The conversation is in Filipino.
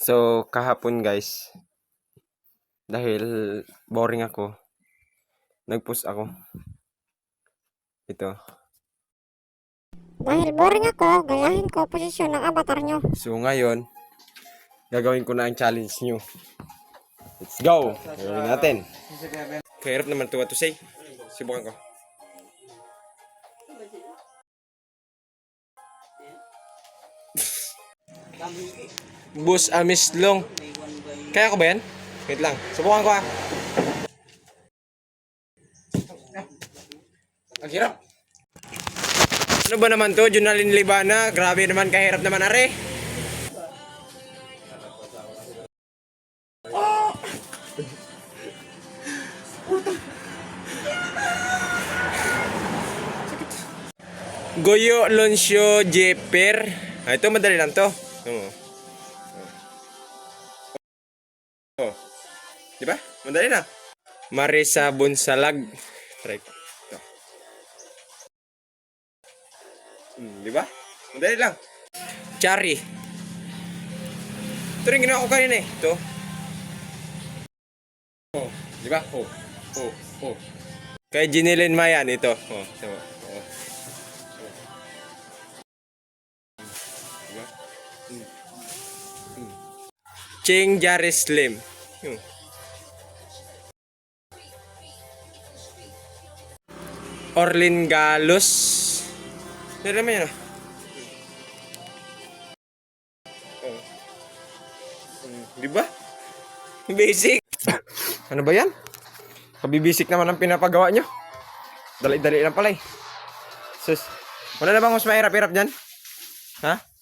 So, kahapon guys, dahil boring ako, nag-post ako. Ito. Dahil boring ako, gayahin ko posisyon ng avatar nyo. So, ngayon, gagawin ko na ang challenge nyo. Let's go! Gagawin natin. Kahirap naman ito to say. Subukan ko. Bus Amislong. Kaya ko ba yan? Wait lang. Subukan ko ah. Ang hirap. Ano ba naman to? Junalin Libana. Grabe naman, kahirap naman are. Goyo Loncio Jeper. Ah, ito madali lang to. Oh. Di ba? Madali na. Marisa Bunsalag. Try ko. Ito. Di ba? Madali lang. Chari. Ito rin ginawa ko kanina eh. Ito. Oh. Di ba? Oh. Oh. Oh. Kay Jinilin Mayan ito. Oh. Diba? Oh. Diba? Ching Jari Slim. Orlin Galos. Hindi naman yun ah. Di ba? Basic. Ano ba yan? Kabibisik naman ang pinapagawa nyo. Dali-dali lang pala eh. Sus. Wala na bang mas mahirap-hirap dyan? Ha?